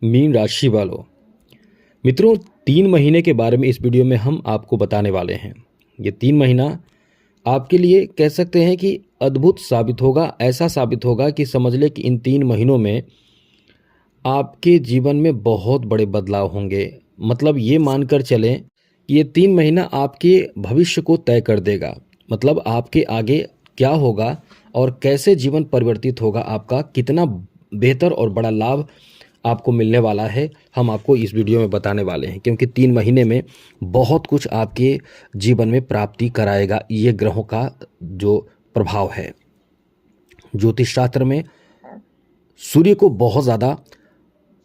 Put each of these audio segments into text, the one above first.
Mean राशि वालों, मित्रों 3 महीने के बारे में इस वीडियो में हम आपको बताने वाले हैं। ये 3 महीना आपके लिए कह सकते हैं कि अद्भुत साबित होगा। ऐसा साबित होगा कि समझ ले कि इन 3 महीनों में आपके जीवन में बहुत बड़े बदलाव होंगे। मतलब ये मानकर चलें कि ये 3 महीना आपके भविष्य को तय कर देगा। मतलब आपके आगे क्या होगा और कैसे जीवन परिवर्तित होगा, आपका कितना बेहतर और बड़ा लाभ आपको मिलने वाला है, हम आपको इस वीडियो में बताने वाले हैं। क्योंकि 3 महीने में बहुत कुछ आपके जीवन में प्राप्ति कराएगा ये ग्रहों का जो प्रभाव है। ज्योतिष शास्त्र में सूर्य को बहुत ज़्यादा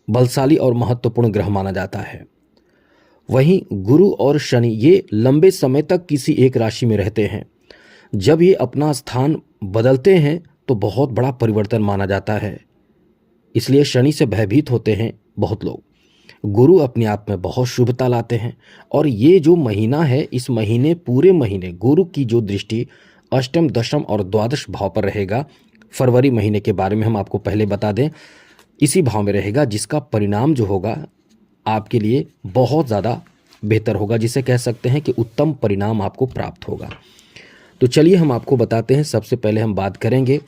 बलशाली और महत्वपूर्ण ग्रह माना जाता है। वहीं गुरु और शनि ये लंबे समय तक किसी एक राशि में रहते हैं। जब ये अपना स्थान बदलते हैं तो बहुत बड़ा परिवर्तन माना जाता है। इसलिए शनि से भयभीत होते हैं बहुत लोग। गुरु अपने आप में बहुत शुभता लाते हैं और ये जो महीना है, इस महीने पूरे महीने गुरु की जो दृष्टि अष्टम, दशम और द्वादश भाव पर रहेगा। फरवरी महीने के बारे में हम आपको पहले बता दें, इसी भाव में रहेगा, जिसका परिणाम जो होगा आपके लिए बहुत ज़्यादा बेहतर होगा, जिसे कह सकते हैं कि उत्तम परिणाम आपको प्राप्त होगा। तो चलिए हम आपको बताते हैं। सबसे पहले हम बात करेंगे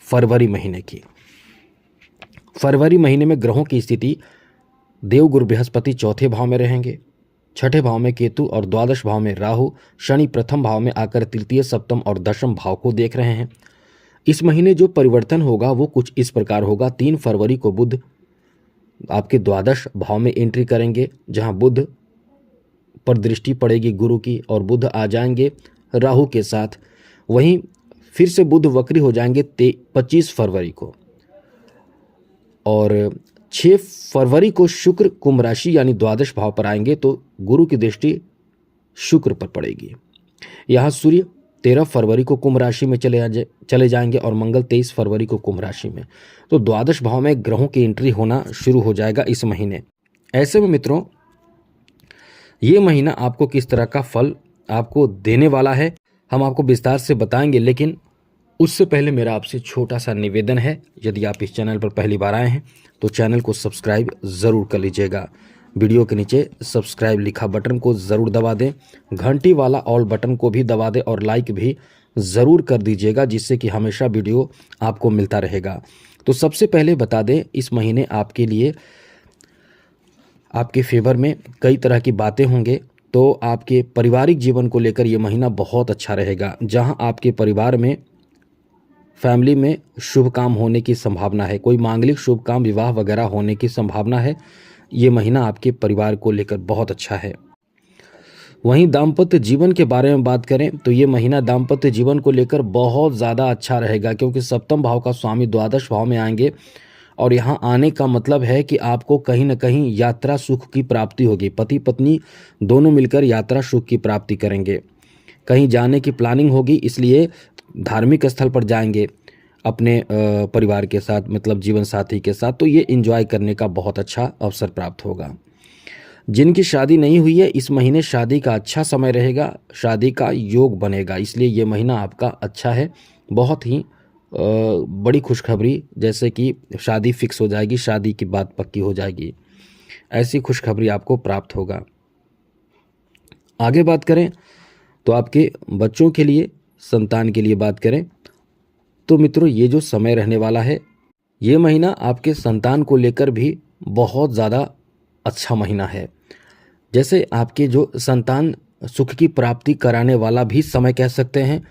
फरवरी महीने की। फरवरी महीने में ग्रहों की स्थिति, देवगुरु बृहस्पति चौथे भाव में रहेंगे, छठे भाव में केतु और द्वादश भाव में राहु। शनि प्रथम भाव में आकर तृतीय, सप्तम और दशम भाव को देख रहे हैं। इस महीने जो परिवर्तन होगा वो कुछ इस प्रकार होगा। 3 फरवरी को बुध आपके द्वादश भाव में एंट्री करेंगे, जहां बुध पर दृष्टि पड़ेगी गुरु की और बुध आ जाएंगे राहु के साथ। वहीं फिर से बुध वक्री हो जाएंगे 25 फरवरी को, और 6 फरवरी को शुक्र कुंभ राशि यानी द्वादश भाव पर आएंगे, तो गुरु की दृष्टि शुक्र पर पड़ेगी। यहाँ सूर्य 13 फरवरी को कुंभ राशि में चले जाएंगे और मंगल 23 फरवरी को कुंभ राशि में। तो द्वादश भाव में ग्रहों की एंट्री होना शुरू हो जाएगा इस महीने। ऐसे में मित्रों, ये महीना आपको किस तरह का फल आपको देने वाला है, हम आपको विस्तार से बताएंगे। लेकिन उससे पहले मेरा आपसे छोटा सा निवेदन है, यदि आप इस चैनल पर पहली बार आए हैं तो चैनल को सब्सक्राइब ज़रूर कर लीजिएगा। वीडियो के नीचे सब्सक्राइब लिखा बटन को ज़रूर दबा दें, घंटी वाला ऑल बटन को भी दबा दें और लाइक भी ज़रूर कर दीजिएगा, जिससे कि हमेशा वीडियो आपको मिलता रहेगा। तो सबसे पहले बता दें, इस महीने आपके लिए आपके फेवर में कई तरह की बातें होंगे। तो आपके पारिवारिक जीवन को लेकर ये महीना बहुत अच्छा रहेगा, जहां आपके परिवार में, फैमिली में शुभ काम होने की संभावना है। कोई मांगलिक शुभ काम, विवाह वगैरह होने की संभावना है। ये महीना आपके परिवार को लेकर बहुत अच्छा है। वहीं दाम्पत्य जीवन के बारे में बात करें तो ये महीना दाम्पत्य जीवन को लेकर बहुत ज़्यादा अच्छा रहेगा, क्योंकि सप्तम भाव का स्वामी द्वादश भाव में आएंगे और यहाँ आने का मतलब है कि आपको कहीं ना कहीं यात्रा सुख की प्राप्ति होगी। पति पत्नी दोनों मिलकर यात्रा सुख की प्राप्ति करेंगे। कहीं जाने की प्लानिंग होगी, इसलिए धार्मिक स्थल पर जाएंगे अपने परिवार के साथ, मतलब जीवन साथी के साथ। तो ये एंजॉय करने का बहुत अच्छा अवसर प्राप्त होगा। जिनकी शादी नहीं हुई है, इस महीने शादी का अच्छा समय रहेगा, शादी का योग बनेगा। इसलिए ये महीना आपका अच्छा है। बहुत ही बड़ी खुशखबरी, जैसे कि शादी फिक्स हो जाएगी, शादी की बात पक्की हो जाएगी, ऐसी खुशखबरी आपको प्राप्त होगा। आगे बात करें तो आपके बच्चों के लिए, संतान के लिए बात करें तो मित्रों, ये जो समय रहने वाला है, ये महीना आपके संतान को लेकर भी बहुत ज़्यादा अच्छा महीना है। जैसे आपके जो संतान सुख की प्राप्ति कराने वाला भी समय कह सकते हैं।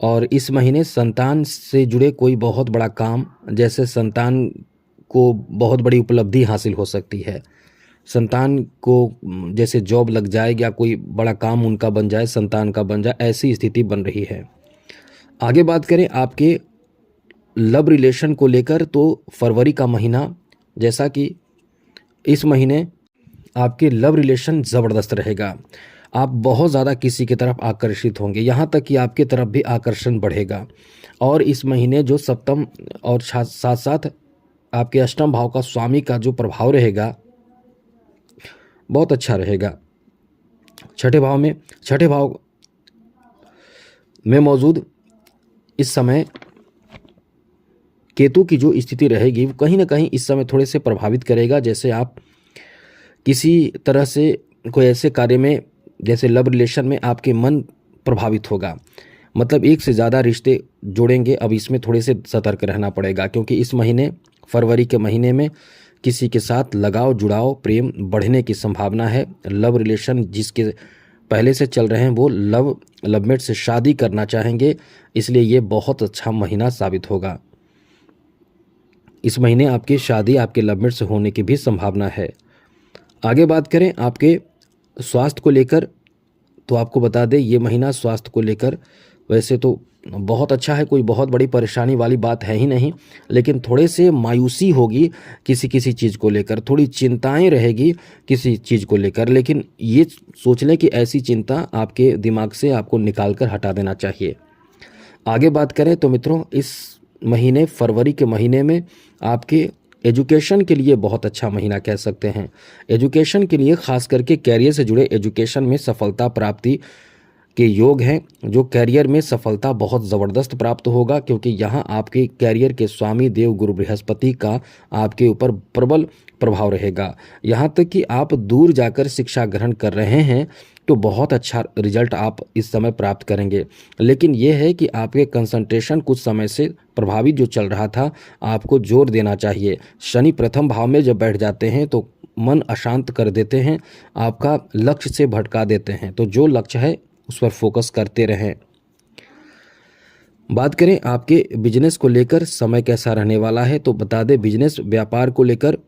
और इस महीने संतान से जुड़े कोई बहुत बड़ा काम, जैसे संतान को बहुत बड़ी उपलब्धि हासिल हो सकती है, संतान को जैसे जॉब लग जाए या कोई बड़ा काम उनका बन जाए, संतान का बन जाए, ऐसी स्थिति बन रही है। आगे बात करें आपके लव रिलेशन को लेकर तो फरवरी का महीना, जैसा कि इस महीने आपके लव रिलेशन ज़बरदस्त रहेगा। आप बहुत ज़्यादा किसी की तरफ आकर्षित होंगे, यहाँ तक कि आपकी तरफ भी आकर्षण बढ़ेगा। और इस महीने जो सप्तम और साथ साथ आपके अष्टम भाव का स्वामी का जो प्रभाव रहेगा बहुत अच्छा रहेगा। छठे भाव में मौजूद इस समय केतु की जो स्थिति रहेगी वो कहीं ना कहीं इस समय थोड़े से प्रभावित करेगा। जैसे आप किसी तरह से कोई ऐसे कार्य में, जैसे लव रिलेशन में आपके मन प्रभावित होगा, मतलब एक से ज़्यादा रिश्ते जोड़ेंगे। अब इसमें थोड़े से सतर्क रहना पड़ेगा, क्योंकि इस महीने, फरवरी के महीने में किसी के साथ लगाव, जुड़ाव, प्रेम बढ़ने की संभावना है। लव रिलेशन जिसके पहले से चल रहे हैं वो लवमेट से शादी करना चाहेंगे, इसलिए ये बहुत अच्छा महीना साबित होगा। इस महीने आपकी शादी आपके लवमेट से होने की भी संभावना है। आगे बात करें आपके स्वास्थ्य को लेकर, तो आपको बता दें ये महीना स्वास्थ्य को लेकर वैसे तो बहुत अच्छा है, कोई बहुत बड़ी परेशानी वाली बात है ही नहीं, लेकिन थोड़े से मायूसी होगी किसी किसी चीज़ को लेकर, थोड़ी चिंताएं रहेगी किसी चीज़ को लेकर, लेकिन ये सोच लें कि ऐसी चिंता आपके दिमाग से आपको निकाल कर हटा देना चाहिए। आगे बात करें तो मित्रों, इस महीने, फरवरी के महीने में आपके एजुकेशन के लिए बहुत अच्छा महीना कह सकते हैं। एजुकेशन के लिए खास करके कैरियर से जुड़े एजुकेशन में सफलता प्राप्ति के योग हैं। जो कैरियर में सफलता बहुत ज़बरदस्त प्राप्त होगा, क्योंकि यहाँ आपके कैरियर के स्वामी देव गुरु बृहस्पति का आपके ऊपर प्रबल प्रभाव रहेगा। यहाँ तक कि आप दूर जाकर शिक्षा ग्रहण कर रहे हैं तो बहुत अच्छा रिजल्ट आप इस समय प्राप्त करेंगे। लेकिन यह है कि आपके कंसंट्रेशन कुछ समय से प्रभावित जो चल रहा था, आपको जोर देना चाहिए। शनि प्रथम भाव में जब बैठ जाते हैं तो मन अशांत कर देते हैं, आपका लक्ष्य से भटका देते हैं। तो जो लक्ष्य है उस पर फोकस करते रहें। बात करें आपके बिजनेस को लेकर समय कैसा रहने वाला है, तो बता दें बिजनेस व्यापार को लेकर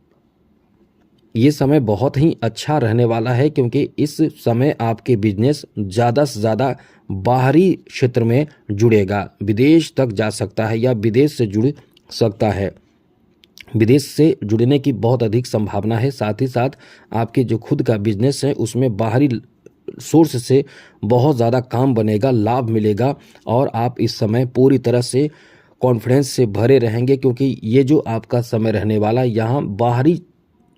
ये समय बहुत ही अच्छा रहने वाला है, क्योंकि इस समय आपके बिजनेस ज़्यादा से ज़्यादा बाहरी क्षेत्र में जुड़ेगा, विदेश तक जा सकता है या विदेश से जुड़ सकता है। विदेश से जुड़ने की बहुत अधिक संभावना है। साथ ही साथ आपके जो खुद का बिजनेस है उसमें बाहरी सोर्स से बहुत ज़्यादा काम बनेगा, लाभ मिलेगा, और आप इस समय पूरी तरह से कॉन्फिडेंस से भरे रहेंगे, क्योंकि ये जो आपका समय रहने वाला, यहाँ बाहरी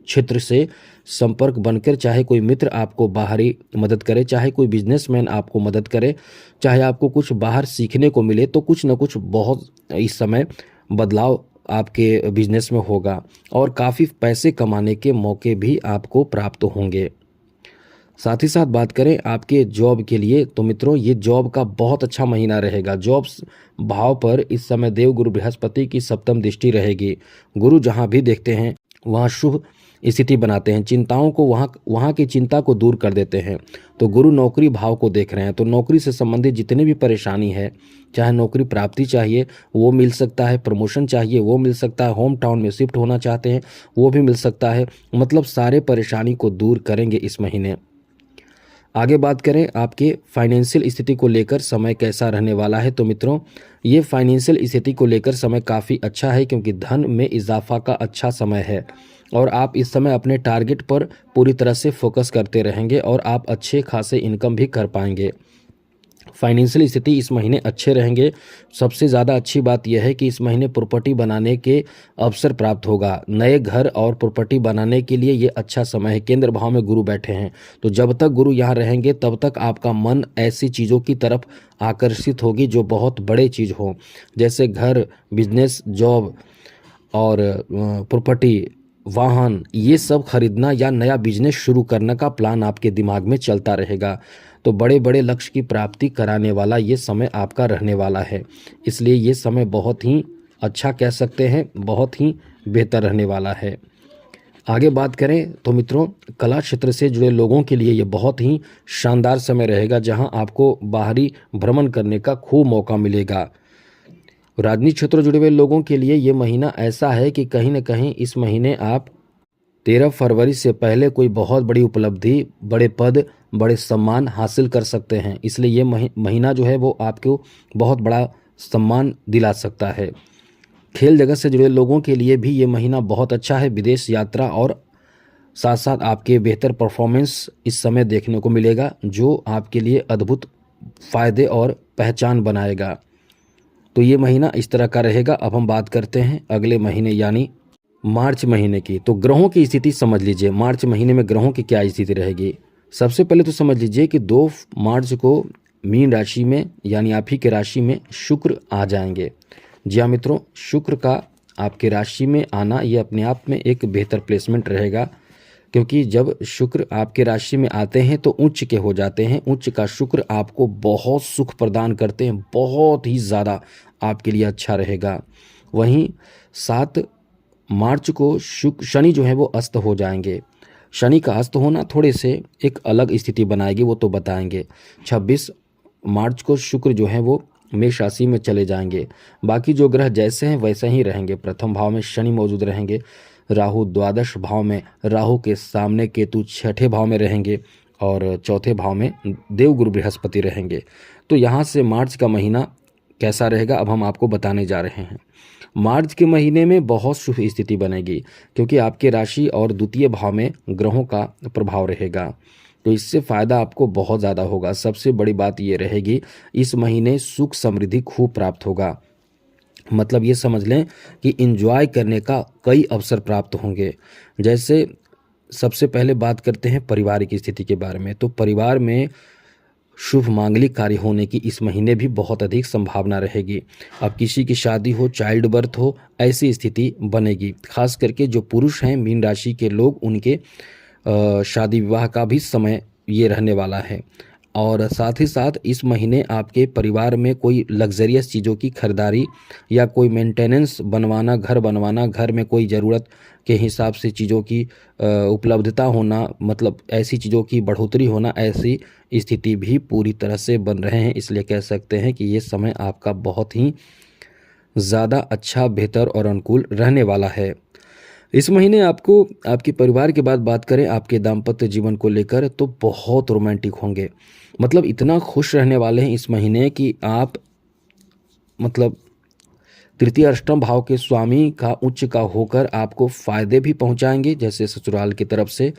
क्षेत्र से संपर्क बनकर, चाहे कोई मित्र आपको बाहरी मदद करे, चाहे कोई बिजनेसमैन आपको मदद करे, चाहे आपको कुछ बाहर सीखने को मिले, तो कुछ न कुछ बहुत इस समय बदलाव आपके बिजनेस में होगा और काफ़ी पैसे कमाने के मौके भी आपको प्राप्त होंगे। साथ ही साथ बात करें आपके जॉब के लिए, तो मित्रों ये जॉब का बहुत अच्छा महीना रहेगा। जॉब्स भाव पर इस समय देव गुरु बृहस्पति की सप्तम दृष्टि रहेगी। गुरु जहां भी देखते हैं वहां शुभ स्थिति बनाते हैं, चिंताओं को वहां की चिंता को दूर कर देते हैं। तो गुरु नौकरी भाव को देख रहे हैं, तो नौकरी से संबंधित जितनी भी परेशानी है, चाहे नौकरी प्राप्ति चाहिए वो मिल सकता है, प्रमोशन चाहिए वो मिल सकता है, होम टाउन में शिफ्ट होना चाहते हैं वो भी मिल सकता है, मतलब सारे परेशानी को दूर करेंगे इस महीने। आगे बात करें आपके फाइनेंशियल स्थिति को लेकर समय कैसा रहने वाला है, तो मित्रों ये फाइनेंशियल स्थिति को लेकर समय काफ़ी अच्छा है, क्योंकि धन में इजाफा का अच्छा समय है और आप इस समय अपने टारगेट पर पूरी तरह से फोकस करते रहेंगे और आप अच्छे खासे इनकम भी कर पाएंगे। फाइनेंशियल स्थिति इस महीने अच्छे रहेंगे। सबसे ज़्यादा अच्छी बात यह है कि इस महीने प्रॉपर्टी बनाने के अवसर प्राप्त होगा। नए घर और प्रॉपर्टी बनाने के लिए ये अच्छा समय है। केंद्र भाव में गुरु बैठे हैं, तो जब तक गुरु यहाँ रहेंगे तब तक आपका मन ऐसी चीज़ों की तरफ आकर्षित होगी जो बहुत बड़े चीज़ हो, जैसे घर, बिजनेस, जॉब और प्रॉपर्टी, वाहन, ये सब खरीदना या नया बिजनेस शुरू करने का प्लान आपके दिमाग में चलता रहेगा। तो बड़े बड़े लक्ष्य की प्राप्ति कराने वाला ये समय आपका रहने वाला है, इसलिए ये समय बहुत ही अच्छा कह सकते हैं, बहुत ही बेहतर रहने वाला है। आगे बात करें तो मित्रों कला क्षेत्र से जुड़े लोगों के लिए ये बहुत ही शानदार समय रहेगा, जहां आपको बाहरी भ्रमण करने का खूब मौका मिलेगा। राजनीतिक क्षेत्र से जुड़े हुए लोगों के लिए ये महीना ऐसा है कि कहीं न कहीं इस महीने आप 13 फरवरी से पहले कोई बहुत बड़ी उपलब्धि, बड़े पद, बड़े सम्मान हासिल कर सकते हैं, इसलिए ये महीना जो है वो आपको बहुत बड़ा सम्मान दिला सकता है। खेल जगत से जुड़े लोगों के लिए भी ये महीना बहुत अच्छा है। विदेश यात्रा और साथ साथ आपके बेहतर परफॉर्मेंस इस समय देखने को मिलेगा, जो आपके लिए अद्भुत फ़ायदे और पहचान बनाएगा। तो ये महीना इस तरह का रहेगा। अब हम बात करते हैं अगले महीने यानी मार्च महीने की। तो ग्रहों की स्थिति समझ लीजिए, मार्च महीने में ग्रहों की क्या स्थिति रहेगी। सबसे पहले तो समझ लीजिए कि 2 मार्च को मीन राशि में यानी आप ही के राशि में शुक्र आ जाएंगे। जी हाँ मित्रों, शुक्र का आपके राशि में आना ये अपने आप में एक बेहतर प्लेसमेंट रहेगा, क्योंकि जब शुक्र आपके राशि में आते हैं तो उच्च के हो जाते हैं। उच्च का शुक्र आपको बहुत सुख प्रदान करते हैं, बहुत ही ज़्यादा आपके लिए अच्छा रहेगा। वहीं 7 मार्च को शनि जो है वो अस्त हो जाएंगे। शनि का अस्त होना थोड़े से एक अलग स्थिति बनाएगी, वो तो बताएंगे। 26 मार्च को शुक्र जो है वो मेष राशि में चले जाएंगे। बाकी जो ग्रह जैसे हैं वैसे ही रहेंगे। प्रथम भाव में शनि मौजूद रहेंगे, राहु द्वादश भाव में, राहु के सामने केतु छठे भाव में रहेंगे और चौथे भाव में देवगुरु बृहस्पति रहेंगे। तो यहाँ से मार्च का महीना कैसा रहेगा अब हम आपको बताने जा रहे हैं। मार्च के महीने में बहुत शुभ स्थिति बनेगी, क्योंकि आपके राशि और द्वितीय भाव में ग्रहों का प्रभाव रहेगा, तो इससे फ़ायदा आपको बहुत ज़्यादा होगा। सबसे बड़ी बात ये रहेगी, इस महीने सुख समृद्धि खूब प्राप्त होगा। मतलब ये समझ लें कि एंजॉय करने का कई अवसर प्राप्त होंगे। जैसे सबसे पहले बात करते हैं पारिवारिक स्थिति के बारे में, तो परिवार में शुभ मांगलिक कार्य होने की इस महीने भी बहुत अधिक संभावना रहेगी। अब किसी की शादी हो, चाइल्ड बर्थ हो, ऐसी स्थिति बनेगी। खास करके जो पुरुष हैं मीन राशि के लोग, उनके शादी विवाह का भी समय ये रहने वाला है। और साथ ही साथ इस महीने आपके परिवार में कोई लग्जरियस चीज़ों की खरीदारी या कोई मेंटेनेंस बनवाना, घर बनवाना, घर में कोई ज़रूरत के हिसाब से चीज़ों की उपलब्धता होना, मतलब ऐसी चीज़ों की बढ़ोतरी होना, ऐसी स्थिति भी पूरी तरह से बन रहे हैं। इसलिए कह सकते हैं कि ये समय आपका बहुत ही ज़्यादा अच्छा, बेहतर और अनुकूल रहने वाला है। इस महीने आपको आपके परिवार के बाद बात करें आपके दाम्पत्य जीवन को लेकर, तो बहुत रोमांटिक होंगे। मतलब इतना खुश रहने वाले हैं इस महीने कि आप मतलब तृतीय अष्टम भाव के स्वामी का उच्च का होकर आपको फ़ायदे भी पहुंचाएंगे, जैसे ससुराल की तरफ से,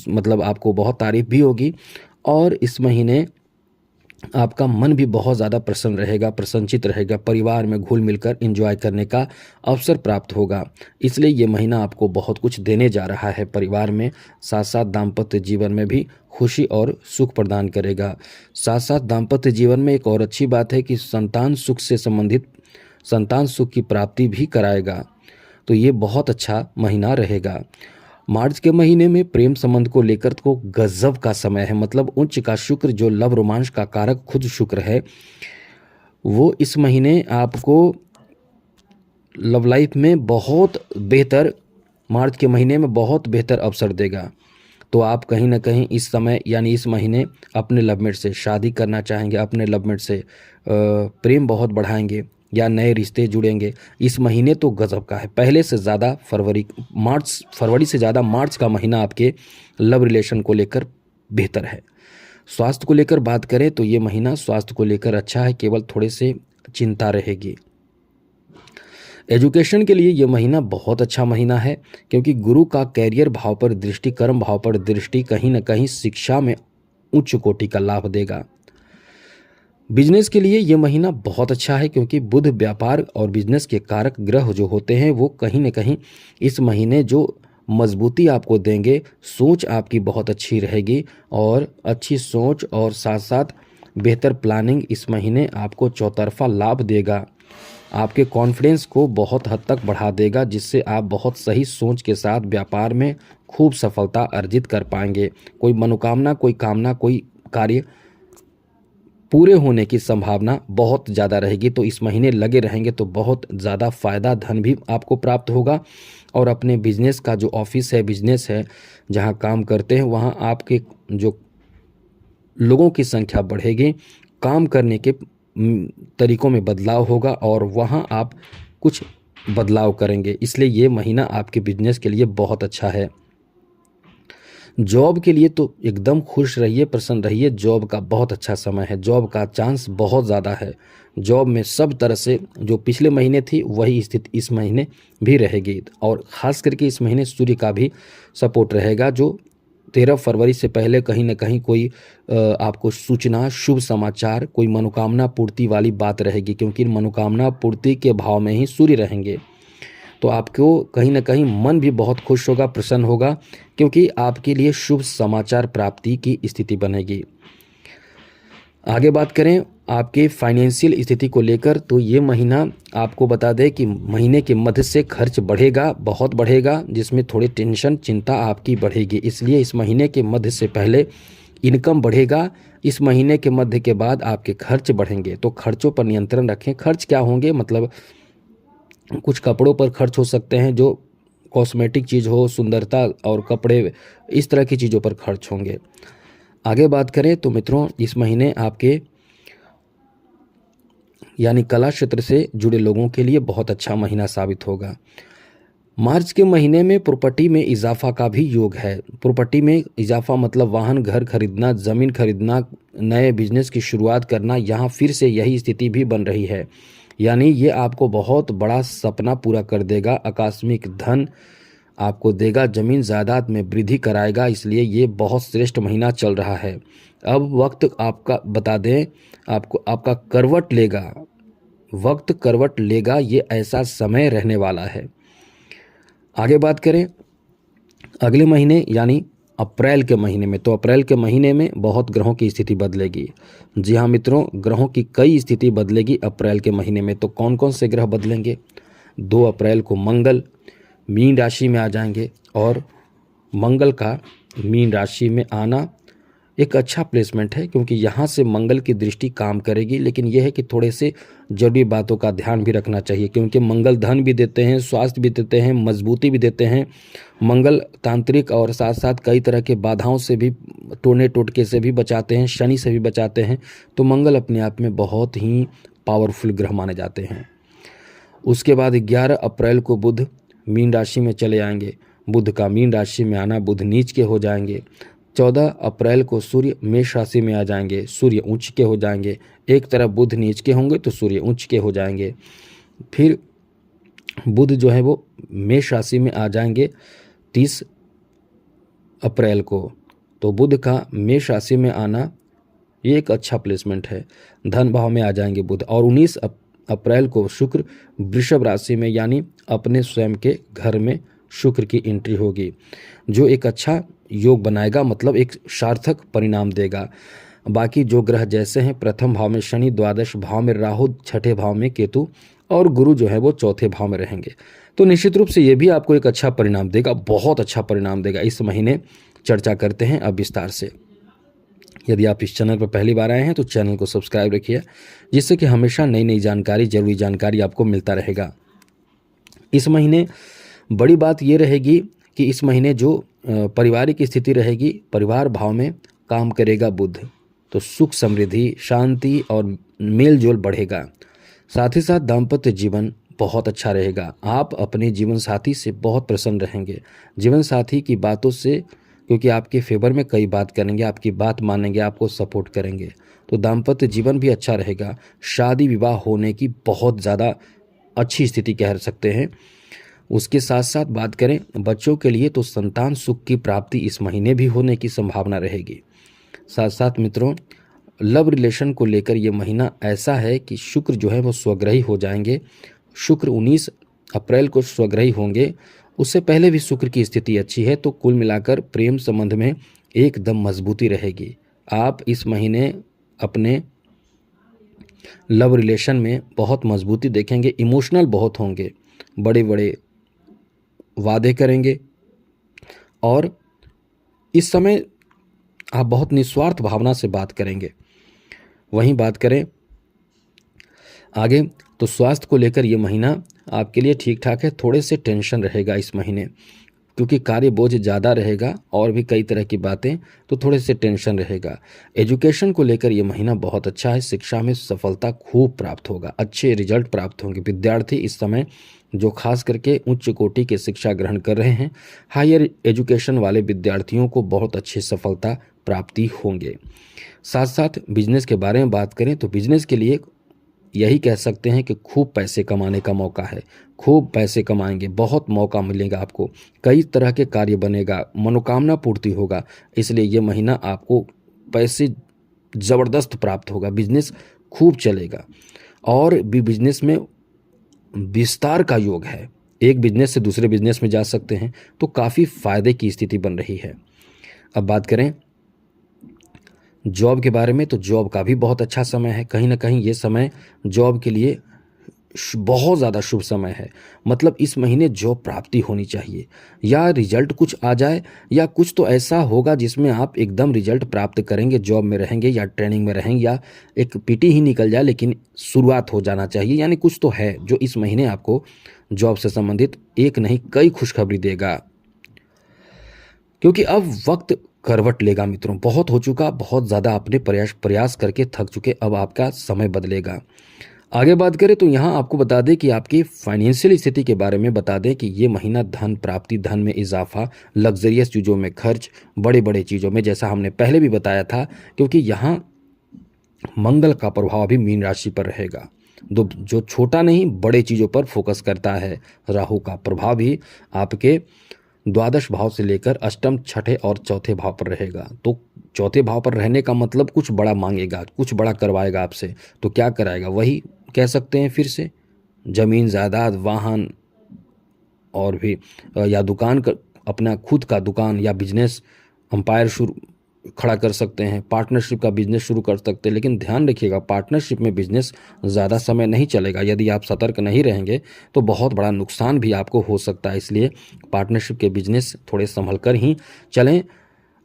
मतलब आपको बहुत तारीफ भी होगी। और इस महीने आपका मन भी बहुत ज़्यादा प्रसन्न रहेगा, प्रसन्नचित रहेगा। परिवार में घुल मिलकर एंजॉय करने का अवसर प्राप्त होगा। इसलिए ये महीना आपको बहुत कुछ देने जा रहा है परिवार में, साथ साथ दाम्पत्य जीवन में भी खुशी और सुख प्रदान करेगा। साथ साथ दाम्पत्य जीवन में एक और अच्छी बात है कि संतान सुख से संबंधित संतान सुख की प्राप्ति भी कराएगा। तो ये बहुत अच्छा महीना रहेगा। मार्च के महीने में प्रेम संबंध को लेकर तो गजब का समय है। मतलब उच्च का शुक्र जो लव रोमांस का कारक खुद शुक्र है, वो इस महीने आपको लव लाइफ में बहुत बेहतर, मार्च के महीने में बहुत बेहतर अवसर देगा। तो आप कहीं ना कहीं इस समय यानी इस महीने अपने लवमेट से शादी करना चाहेंगे, अपने लवमेट से प्रेम बहुत बढ़ाएंगे या नए रिश्ते जुड़ेंगे। इस महीने तो गजब का है। पहले से ज़्यादा फरवरी से ज़्यादा मार्च का महीना आपके लव रिलेशन को लेकर बेहतर है। स्वास्थ्य को लेकर बात करें तो ये महीना स्वास्थ्य को लेकर अच्छा है, केवल थोड़े से चिंता रहेगी। एजुकेशन के लिए ये महीना बहुत अच्छा महीना है, क्योंकि गुरु का कैरियर भाव पर दृष्टि, कर्म भाव पर दृष्टि कहीं ना कहीं शिक्षा में उच्च कोटि का लाभ देगा। बिजनेस के लिए ये महीना बहुत अच्छा है, क्योंकि बुध व्यापार और बिजनेस के कारक ग्रह जो होते हैं वो कहीं ना कहीं इस महीने जो मजबूती आपको देंगे। सोच आपकी बहुत अच्छी रहेगी, और अच्छी सोच और साथ साथ बेहतर प्लानिंग इस महीने आपको चौतरफा लाभ देगा। आपके कॉन्फिडेंस को बहुत हद तक बढ़ा देगा, जिससे आप बहुत सही सोच के साथ व्यापार में खूब सफलता अर्जित कर पाएंगे। कोई मनोकामना, कोई कामना, कोई कार्य पूरे होने की संभावना बहुत ज़्यादा रहेगी। तो इस महीने लगे रहेंगे तो बहुत ज़्यादा फ़ायदा, धन भी आपको प्राप्त होगा। और अपने बिजनेस का जो ऑफिस है, बिजनेस है, जहां काम करते हैं, वहां आपके जो लोगों की संख्या बढ़ेगी, काम करने के तरीकों में बदलाव होगा और वहां आप कुछ बदलाव करेंगे। इसलिए ये महीना आपके बिजनेस के लिए बहुत अच्छा है। जॉब के लिए तो एकदम खुश रहिए, प्रसन्न रहिए। जॉब का बहुत अच्छा समय है, जॉब का चांस बहुत ज़्यादा है। जॉब में सब तरह से जो पिछले महीने थी वही स्थिति इस महीने भी रहेगी, और ख़ास करके इस महीने सूर्य का भी सपोर्ट रहेगा, जो 13 फरवरी से पहले कहीं ना कहीं कोई आपको सूचना, शुभ समाचार, कोई मनोकामना पूर्ति वाली बात रहेगी, क्योंकि मनोकामना पूर्ति के भाव में ही सूर्य रहेंगे। तो आपको कहीं ना कहीं मन भी बहुत खुश होगा, प्रसन्न होगा, क्योंकि आपके लिए शुभ समाचार प्राप्ति की स्थिति बनेगी। आगे बात करें आपके फाइनेंशियल स्थिति को लेकर, तो ये महीना आपको बता दें कि महीने के मध्य से खर्च बढ़ेगा, बहुत बढ़ेगा, जिसमें थोड़ी टेंशन चिंता आपकी बढ़ेगी। इसलिए इस महीने के मध्य से पहले इनकम बढ़ेगा, इस महीने के मध्य के बाद आपके खर्च बढ़ेंगे। तो खर्चों पर नियंत्रण रखें। खर्च क्या होंगे, मतलब कुछ कपड़ों पर खर्च हो सकते हैं, जो कॉस्मेटिक चीज़ हो, सुंदरता और कपड़े, इस तरह की चीज़ों पर खर्च होंगे। आगे बात करें तो मित्रों, इस महीने आपके यानी कला क्षेत्र से जुड़े लोगों के लिए बहुत अच्छा महीना साबित होगा। मार्च के महीने में प्रॉपर्टी में इजाफा का भी योग है। प्रॉपर्टी में इजाफा मतलब वाहन, घर खरीदना, ज़मीन खरीदना, नए बिजनेस की शुरुआत करना, यहाँ फिर से यही स्थिति भी बन रही है। यानी ये आपको बहुत बड़ा सपना पूरा कर देगा, आकस्मिक धन आपको देगा, ज़मीन जायदाद में वृद्धि कराएगा। इसलिए ये बहुत श्रेष्ठ महीना चल रहा है। अब वक्त आपका बता दें, आपको आपका करवट लेगा, वक्त करवट लेगा, ये ऐसा समय रहने वाला है। आगे बात करें अगले महीने यानी अप्रैल के महीने में, तो अप्रैल के महीने में बहुत ग्रहों की स्थिति बदलेगी। जी हाँ मित्रों, ग्रहों की कई स्थिति बदलेगी अप्रैल के महीने में। तो कौन कौन से ग्रह बदलेंगे? 2 अप्रैल को मंगल मीन राशि में आ जाएंगे, और मंगल का मीन राशि में आना एक अच्छा प्लेसमेंट है, क्योंकि यहाँ से मंगल की दृष्टि काम करेगी। लेकिन यह है कि थोड़े से जरूरी बातों का ध्यान भी रखना चाहिए, क्योंकि मंगल धन भी देते हैं, स्वास्थ्य भी देते हैं, मजबूती भी देते हैं। मंगल तांत्रिक और साथ साथ कई तरह के बाधाओं से भी, टोने टोटके से भी बचाते हैं, शनि से भी बचाते हैं। तो मंगल अपने आप में बहुत ही पावरफुल ग्रह माने जाते हैं। उसके बाद 11 अप्रैल को बुध मीन राशि में चले आएंगे। बुध का मीन राशि में आना, बुध नीच के हो जाएंगे। 14 अप्रैल को सूर्य मेष राशि में आ जाएंगे, सूर्य उच्च के हो जाएंगे। एक तरफ बुध नीच के होंगे तो सूर्य उच्च के हो जाएंगे। फिर बुध जो है वो मेष राशि में आ जाएंगे 30 अप्रैल को। तो बुध का मेष राशि में आना ये एक अच्छा प्लेसमेंट है, धन भाव में आ जाएंगे बुध। और 19 अप्रैल को शुक्र वृषभ राशि में यानी अपने स्वयं के घर में शुक्र की एंट्री होगी, जो एक अच्छा योग बनाएगा, मतलब एक सार्थक परिणाम देगा। बाकी जो ग्रह जैसे हैं, प्रथम भाव में शनि, द्वादश भाव में राहु, छठे भाव में केतु, और गुरु जो है वो चौथे भाव में रहेंगे। तो निश्चित रूप से ये भी आपको एक अच्छा परिणाम देगा, बहुत अच्छा परिणाम देगा। इस महीने चर्चा करते हैं अब विस्तार से। यदि आप इस चैनल पर पहली बार आए हैं तो चैनल को सब्सक्राइब रखिए, जिससे कि हमेशा नई नई जानकारी, जरूरी जानकारी आपको मिलता रहेगा। इस महीने बड़ी बात ये रहेगी कि इस महीने जो पारिवारिक स्थिति रहेगी, परिवार भाव में काम करेगा बुध, तो सुख समृद्धि, शांति और मेल जोल बढ़ेगा। साथ ही साथ दाम्पत्य जीवन बहुत अच्छा रहेगा। आप अपने जीवन साथी से बहुत प्रसन्न रहेंगे। जीवन साथी की बातों से, क्योंकि आपके फेवर में कई बात करेंगे, आपकी बात मानेंगे, आपको सपोर्ट करेंगे, तो दाम्पत्य जीवन भी अच्छा रहेगा। शादी विवाह होने की बहुत ज़्यादा अच्छी स्थिति कह सकते हैं। उसके साथ साथ बात करें बच्चों के लिए, तो संतान सुख की प्राप्ति इस महीने भी होने की संभावना रहेगी। साथ साथ मित्रों, लव रिलेशन को लेकर ये महीना ऐसा है कि शुक्र जो है वो स्वग्रही हो जाएंगे। शुक्र 19 अप्रैल को स्वग्रही होंगे। उससे पहले भी शुक्र की स्थिति अच्छी है। तो कुल मिलाकर प्रेम संबंध में एकदम मजबूती रहेगी। आप इस महीने अपने लव रिलेशन में बहुत मजबूती देखेंगे, इमोशनल बहुत होंगे, बड़े बड़े वादे करेंगे, और इस समय आप बहुत निस्वार्थ भावना से बात करेंगे। वहीं बात करें आगे, तो स्वास्थ्य को लेकर ये महीना आपके लिए ठीक ठाक है। थोड़े से टेंशन रहेगा इस महीने, क्योंकि कार्य बोझ ज़्यादा रहेगा और भी कई तरह की बातें, तो थोड़े से टेंशन रहेगा। एजुकेशन को लेकर ये महीना बहुत अच्छा है। शिक्षा में सफलता खूब प्राप्त होगा, अच्छे रिजल्ट प्राप्त होंगे। विद्यार्थी इस समय जो खास करके उच्च कोटि की शिक्षा ग्रहण कर रहे हैं, हायर एजुकेशन वाले विद्यार्थियों को बहुत अच्छी सफलता प्राप्ति होंगे। साथ साथ बिजनेस के बारे में बात करें तो बिजनेस के लिए यही कह सकते हैं कि खूब पैसे कमाने का मौका है, खूब पैसे कमाएंगे, बहुत मौका मिलेगा आपको, कई तरह के कार्य बनेगा, मनोकामना पूर्ति होगा। इसलिए ये महीना आपको पैसे ज़बरदस्त प्राप्त होगा, बिजनेस खूब चलेगा। और भी बिजनेस में विस्तार का योग है, एक बिजनेस से दूसरे बिजनेस में जा सकते हैं, तो काफ़ी फायदे की स्थिति बन रही है। अब बात करें जॉब के बारे में, तो जॉब का भी बहुत अच्छा समय है। कहीं ना कहीं ये समय जॉब के लिए बहुत ज़्यादा शुभ समय है। मतलब इस महीने जॉब प्राप्ति होनी चाहिए, या रिजल्ट कुछ आ जाए, या कुछ तो ऐसा होगा जिसमें आप एकदम रिजल्ट प्राप्त करेंगे। जॉब में रहेंगे या ट्रेनिंग में रहेंगे, या एक पीटी ही निकल जाए, लेकिन शुरुआत हो जाना चाहिए। यानी कुछ तो है जो इस महीने आपको जॉब से संबंधित एक नहीं कई खुशखबरी देगा, क्योंकि अब वक्त करवट लेगा मित्रों। बहुत हो चुका, बहुत ज़्यादा आपने प्रयास करके थक चुके। अब आपका समय बदलेगा। आगे बात करें तो यहाँ आपको बता दें कि आपकी फाइनेंशियल स्थिति के बारे में बता दें कि ये महीना धन प्राप्ति, धन में इजाफा, लग्जरियस चीज़ों में खर्च, बड़े बड़े चीज़ों में, जैसा हमने पहले भी बताया था, क्योंकि यहाँ मंगल का प्रभाव भी मीन राशि पर रहेगा। जो छोटा नहीं बड़े चीज़ों पर फोकस करता है। राहु का प्रभाव भी आपके द्वादश भाव से लेकर अष्टम, छठे और चौथे भाव पर रहेगा। तो चौथे भाव पर रहने का मतलब कुछ बड़ा मांगेगा, कुछ बड़ा करवाएगा आपसे। तो क्या कराएगा, वही कह सकते हैं फिर से, जमीन जायदाद, वाहन, और भी या दुकान का, अपना खुद का दुकान या बिजनेस अंपायर शुरू खड़ा कर सकते हैं। पार्टनरशिप का बिजनेस शुरू कर सकते हैं। लेकिन ध्यान रखिएगा, पार्टनरशिप में बिजनेस ज़्यादा समय नहीं चलेगा। यदि आप सतर्क नहीं रहेंगे तो बहुत बड़ा नुकसान भी आपको हो सकता है। इसलिए पार्टनरशिप के बिजनेस थोड़े संभल कर ही चलें।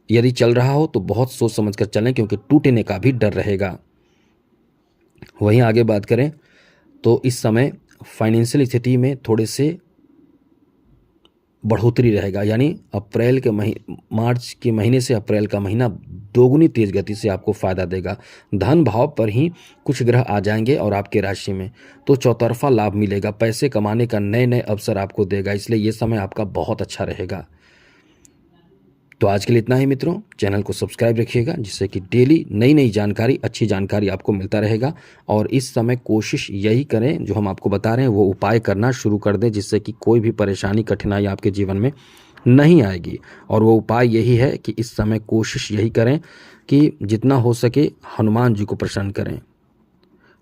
यदि चल रहा हो तो बहुत सोच समझ कर चलें, क्योंकि टूटने का भी डर रहेगा। वहीं आगे बात करें तो इस समय फाइनेंशियल स्थिति में थोड़े से बढ़ोतरी रहेगा। यानी मार्च के महीने से अप्रैल का महीना दोगुनी तेज गति से आपको फायदा देगा। धन भाव पर ही कुछ ग्रह आ जाएंगे और आपके राशि में, तो चौतरफा लाभ मिलेगा। पैसे कमाने का नए नए अवसर आपको देगा। इसलिए ये समय आपका बहुत अच्छा रहेगा। तो आज के लिए इतना ही मित्रों। चैनल को सब्सक्राइब रखिएगा, जिससे कि डेली नई नई जानकारी, अच्छी जानकारी आपको मिलता रहेगा। और इस समय कोशिश यही करें, जो हम आपको बता रहे हैं वो उपाय करना शुरू कर दें, जिससे कि कोई भी परेशानी, कठिनाई आपके जीवन में नहीं आएगी। और वो उपाय यही है कि इस समय कोशिश यही करें कि जितना हो सके हनुमान जी को प्रसन्न करें।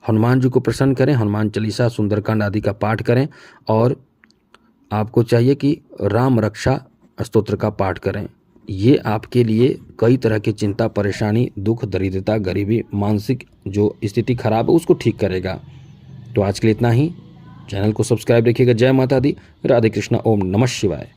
हनुमान जी को प्रसन्न करें, हनुमान चालीसा, सुंदरकांड आदि का पाठ करें। और आपको चाहिए कि राम रक्षा स्तोत्र का पाठ करें। ये आपके लिए कई तरह की चिंता, परेशानी, दुख, दरिद्रता, गरीबी, मानसिक जो स्थिति खराब है उसको ठीक करेगा। तो आज के लिए इतना ही। चैनल को सब्सक्राइब रखिएगा। जय माता दी, राधे कृष्णा, ओम नमः शिवाय।